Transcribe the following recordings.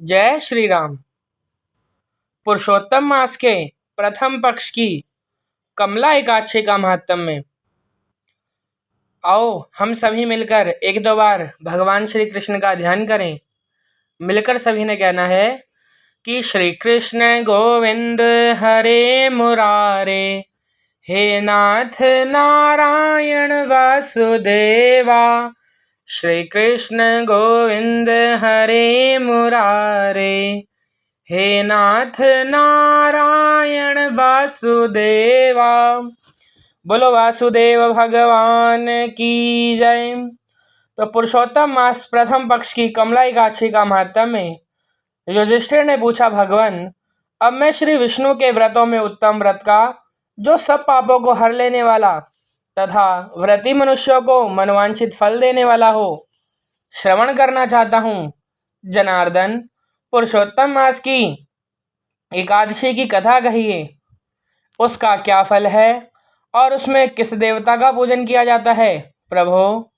जय श्री राम। पुरुषोत्तम मास के प्रथम पक्ष की कमला एकादशी का महात्म्य। आओ हम सभी मिलकर एक दो बार भगवान श्री कृष्ण का ध्यान करें। मिलकर सभी ने कहना है कि श्री कृष्ण गोविंद हरे मुरारे, हे नाथ नारायण वासुदेवा। श्री कृष्ण गोविंद हरे मुरारे, हे नाथ नारायण वासुदेवा। बोलो वासुदेव भगवान की जय। तो पुरुषोत्तम मास प्रथम पक्ष की कमला एकादशी का महात्म्य। युधिष्ठिर ने पूछा, भगवान अब मैं श्री विष्णु के व्रतों में उत्तम व्रत का, जो सब पापों को हर लेने वाला तथा व्रती मनुष्यों को मनवांछित फल देने वाला हो, श्रवण करना चाहता हूँ। जनार्दन, पुरुषोत्तम मास की एकादशी की कथा कहिए। उसका क्या फल है और उसमें किस देवता का पूजन किया जाता है? प्रभो,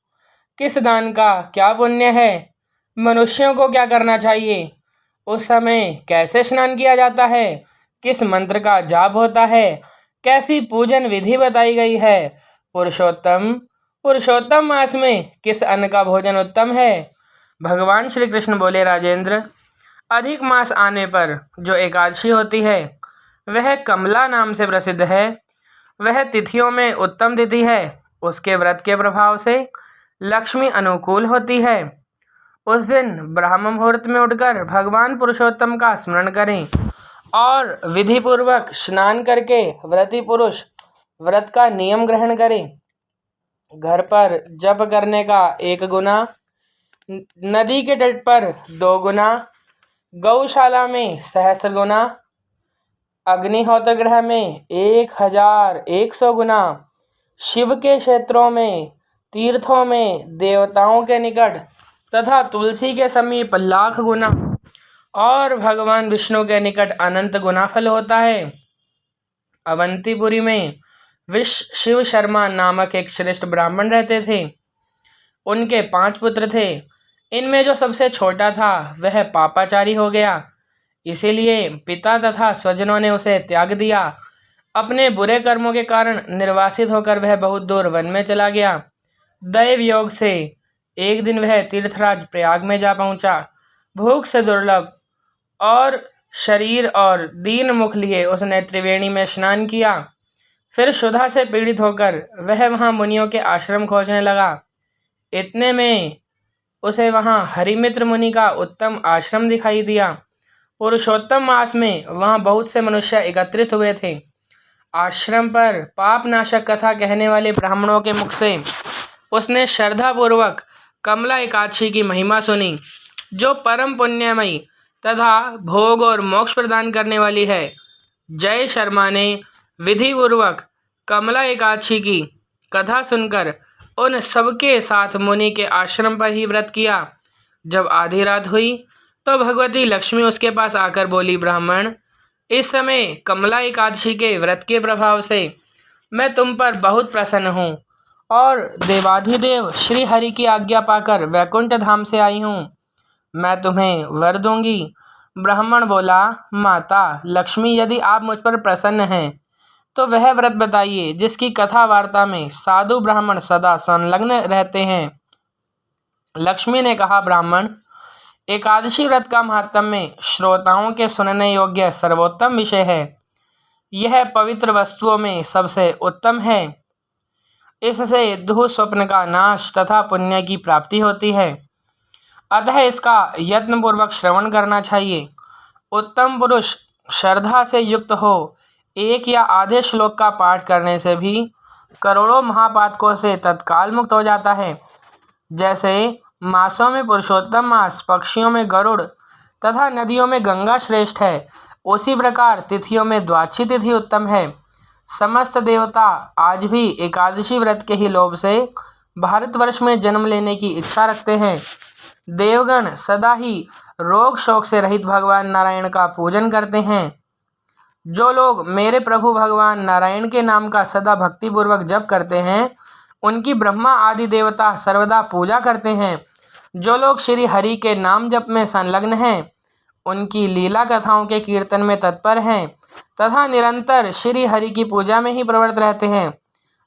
किस दान का क्या पुण्य है? मनुष्यों को क्या करना चाहिए? उस समय कैसे स्नान किया जाता है? किस मंत्र का जाप होता है? कैसी पूजन विधि बताई गई है? पुरुषोत्तम मास में किस अन्न का भोजन उत्तम है? भगवान श्री कृष्ण बोले, राजेंद्र, अधिक मास आने पर जो एकादशी होती है वह कमला नाम से प्रसिद्ध है। वह तिथियों में उत्तम तिथि है। उसके व्रत के प्रभाव से लक्ष्मी अनुकूल होती है। उस दिन ब्राह्म मुहूर्त में उठकर भगवान पुरुषोत्तम का स्मरण करें और विधि पूर्वक स्नान करके व्रती पुरुष व्रत का नियम ग्रहण करें। घर पर जप करने का 1 गुना, नदी के तट पर 2 गुना, गौशाला में 1,000 गुना, अग्निहोत्र गृह में 1,100 गुना, शिव के क्षेत्रों में, तीर्थों में, देवताओं के निकट तथा तुलसी के समीप 1,00,000 गुना और भगवान विष्णु के निकट अनंत गुना फल होता है। अवंतीपुरी में शिव शर्मा नामक एक श्रेष्ठ ब्राह्मण रहते थे। उनके 5 पुत्र थे। इनमें जो सबसे छोटा था वह पापाचारी हो गया। इसीलिए पिता तथा स्वजनों ने उसे त्याग दिया। अपने बुरे कर्मों के कारण निर्वासित होकर वह बहुत दूर वन में चला गया। दैव योग से एक दिन वह तीर्थराज प्रयाग में जा पहुंचा। भूख से दुर्लभ और शरीर और दीन मुख लिए उसने त्रिवेणी में स्नान किया। फिर क्षुधा से पीड़ित होकर वह वहां मुनियों के आश्रम खोजने लगा। इतने में उसे वहां हरिमित्र मुनि का उत्तम आश्रम दिखाई दिया। पुरुषोत्तम मास में वहां बहुत से मनुष्य एकत्रित हुए थे। आश्रम पर पाप नाशक कथा कहने वाले ब्राह्मणों के मुख से उसने श्रद्धापूर्वक कमला एकादशी की महिमा सुनी, जो परम पुण्यमयी तथा भोग और मोक्ष प्रदान करने वाली है। जय शर्मा ने विधि पूर्वक कमला एकादशी की कथा सुनकर उन सबके साथ मुनि के आश्रम पर ही व्रत किया। जब आधी रात हुई तो भगवती लक्ष्मी उसके पास आकर बोली, ब्राह्मण, इस समय कमला एकादशी के व्रत के प्रभाव से मैं तुम पर बहुत प्रसन्न हूँ और देवाधिदेव श्री हरि की आज्ञा पाकर वैकुंठ धाम से आई हूँ। मैं तुम्हें वर दूंगी। ब्राह्मण बोला, माता लक्ष्मी, यदि आप मुझ पर प्रसन्न हैं तो वह व्रत बताइए जिसकी कथा वार्ता में साधु ब्राह्मण सदा संलग्न रहते हैं। लक्ष्मी ने कहा, ब्राह्मण, एकादशी व्रत का महात्म्य श्रोताओं के सुनने योग्य सर्वोत्तम विषय है। यह पवित्र वस्तुओं में सबसे उत्तम है। इससे दुह स्वप्न का नाश तथा पुण्य की प्राप्ति होती है। अतः इसका यत्नपूर्वक श्रवण करना चाहिए। उत्तम पुरुष श्रद्धा से युक्त हो 1 या आधे श्लोक का पाठ करने से भी करोड़ों महापातकों से तत्काल मुक्त हो जाता है। जैसे मासों में पुरुषोत्तम मास, पक्षियों में गरुड़ तथा नदियों में गंगा श्रेष्ठ है, उसी प्रकार तिथियों में द्वादशी तिथि उत्तम है। समस्त देवता आज भी एकादशी व्रत के ही लोभ से भारतवर्ष में जन्म लेने की इच्छा रखते हैं। देवगण सदा ही रोग शोक से रहित भगवान नारायण का पूजन करते हैं। जो लोग मेरे प्रभु भगवान नारायण के नाम का सदा भक्तिपूर्वक जप करते हैं, उनकी ब्रह्मा आदि देवता सर्वदा पूजा करते हैं। जो लोग श्री हरि के नाम जप में संलग्न हैं, उनकी लीला कथाओं के कीर्तन में तत्पर हैं तथा निरंतर श्री हरि की पूजा में ही प्रवृत्त रहते हैं,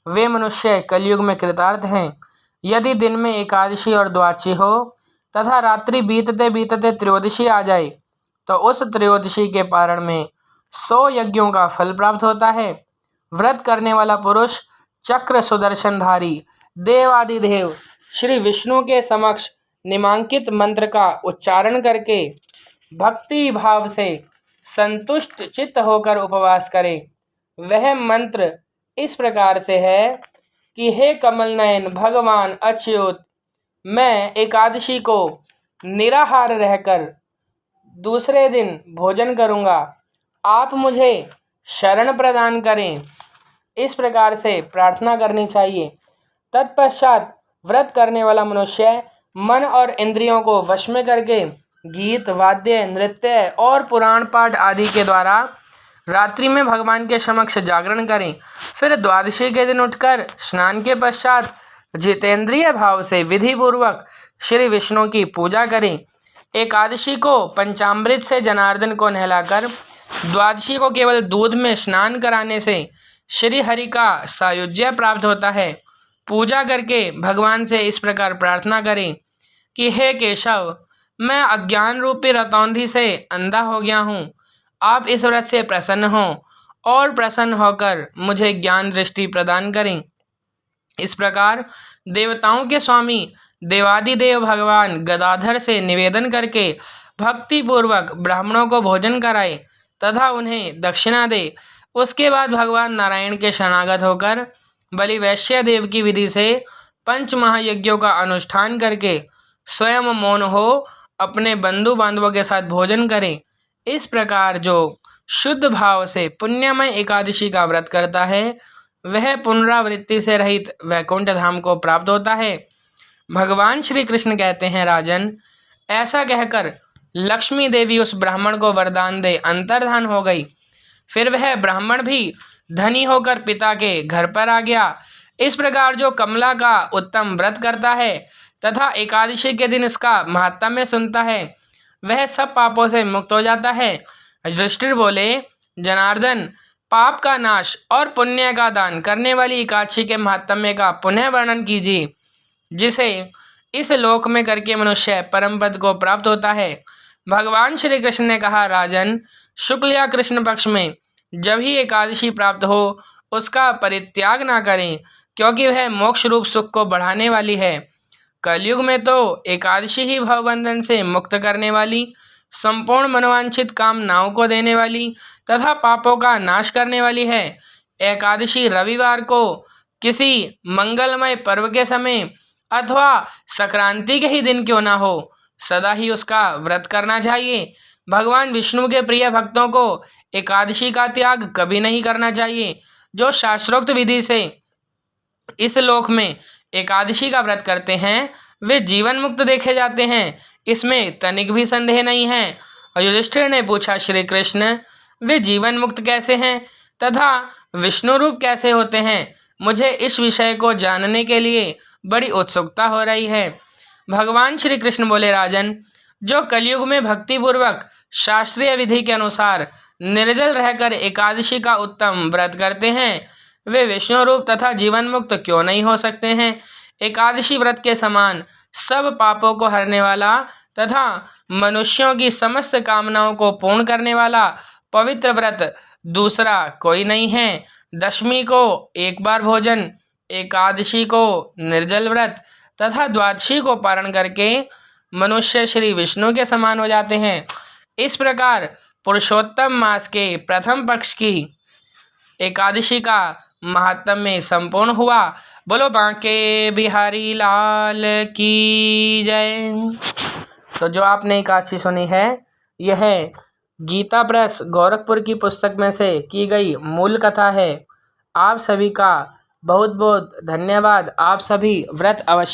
वे मनुष्य कलयुग में कृतार्थ हैं। यदि दिन में एकादशी और द्वादशी हो तथा रात्रि बीतते बीतते त्रयोदशी आ जाए तो उस त्रयोदशी के पारण में 100 यज्ञों का फल प्राप्त होता है। व्रत करने वाला पुरुष चक्र सुदर्शनधारी देवादिदेव श्री विष्णु के समक्ष निमांकित मंत्र का उच्चारण करके भक्ति भाव से संतुष्ट चित्त होकर उपवास करे। वह मंत्र इस प्रकार से है कि हे कमल नयन भगवान अच्युत, मैं एकादशी को निराहार रहकर दूसरे दिन भोजन करूँगा, आप मुझे शरण प्रदान करें। इस प्रकार से प्रार्थना करनी चाहिए। तत्पश्चात व्रत करने वाला मनुष्य मन और इंद्रियों को वश में करके गीत, वाद्य, नृत्य और पुराण पाठ आदि के द्वारा रात्रि में भगवान के समक्ष जागरण करें। फिर द्वादशी के दिन उठकर स्नान के पश्चात जितेंद्रिय भाव से विधि पूर्वक श्री विष्णु की पूजा करें। एकादशी को पंचामृत से जनार्दन को नहलाकर द्वादशी को केवल दूध में स्नान कराने से श्री हरि का सायुज्य प्राप्त होता है। पूजा करके भगवान से इस प्रकार प्रार्थना करें कि हे केशव, मैं अज्ञान रूपी रतौंधी से अंधा हो गया हूँ, आप इस व्रत से प्रसन्न हों और प्रसन्न होकर मुझे ज्ञान दृष्टि प्रदान करें। इस प्रकार देवताओं के स्वामी देवादिदेव भगवान गदाधर से निवेदन करके भक्ति पूर्वक ब्राह्मणों को भोजन कराए तथा उन्हें दक्षिणा दे। उसके बाद भगवान नारायण के शरणागत होकर बलि वैश्य देव की विधि से 5 महायज्ञों का अनुष्ठान करके स्वयं मौन हो अपने बंधु बांधवों के साथ भोजन करें। इस प्रकार जो शुद्ध भाव से पुण्यमय एकादशी का व्रत करता है वह पुनरावृत्ति से रहित वैकुंठ धाम को प्राप्त होता है। भगवान श्री कृष्ण कहते हैं, राजन, ऐसा कहकर लक्ष्मी देवी उस ब्राह्मण को वरदान दे अंतर्धान हो गई। फिर वह ब्राह्मण भी धनी होकर पिता के घर पर आ गया। इस प्रकार जो कमला का उत्तम व्रत करता है तथा एकादशी के दिन इसका महात्म्य सुनता है वह सब पापों से मुक्त हो जाता है। युधिष्ठिर बोले, जनार्दन, पाप का नाश और पुण्य का दान करने वाली एकादशी के महात्म्य का पुनः वर्णन कीजिए, जिसे इस लोक में करके मनुष्य परम पद को प्राप्त होता है। भगवान श्री कृष्ण ने कहा, राजन, शुक्ल या कृष्ण पक्ष में जब ही एकादशी प्राप्त हो उसका परित्याग ना करें, क्योंकि वह मोक्ष रूप सुख को बढ़ाने वाली है। कलयुग में तो एकादशी ही भवबंधन से मुक्त करने वाली, संपूर्ण मनोवांछित कामनाओं को देने वाली तथा पापों का नाश करने वाली है। एकादशी रविवार को किसी मंगलमय पर्व के समय अथवा संक्रांति के ही दिन क्यों ना हो, सदा ही उसका व्रत करना चाहिए। भगवान विष्णु के प्रिय भक्तों को एकादशी का त्याग कभी नहीं करना चाहिए। जो शास्त्रोक्त विधि से इस लोक में एकादशी का व्रत करते हैं वे जीवन मुक्त देखे जाते हैं, इसमें तनिक भी संदेह नहीं है। युधिष्ठिर ने पूछा, श्री कृष्ण, वे जीवन मुक्त कैसे हैं तथा विष्णु रूप कैसे होते हैं? मुझे इस विषय को जानने के लिए बड़ी उत्सुकता हो रही है। भगवान श्री कृष्ण बोले, राजन, जो कलयुग में भक्ति पूर्वक शास्त्रीय विधि के अनुसार निर्जल रहकर एकादशी का उत्तम व्रत करते हैं वे विष्णु रूप तथा जीवन मुक्त क्यों नहीं हो सकते हैं? एकादशी व्रत के समान सब पापों को हरने वाला तथा मनुष्यों की समस्त कामनाओं को पूर्ण करने वाला पवित्र व्रत दूसरा कोई नहीं है। दशमी को एक बार भोजन, एकादशी को निर्जल व्रत तथा द्वादशी को पारण करके मनुष्य श्री विष्णु के समान हो जाते हैं। इस प्रकार पुरुषोत्तम मास के प्रथम पक्ष की एकादशी का महात्म्य संपूर्ण हुआ। बोलो बांके बिहारी लाल की जय। तो जो आपने एकादशी सुनी है यह गीता प्रेस गोरखपुर की पुस्तक में से की गई मूल कथा है। आप सभी का बहुत बहुत धन्यवाद। आप सभी व्रत अवश्य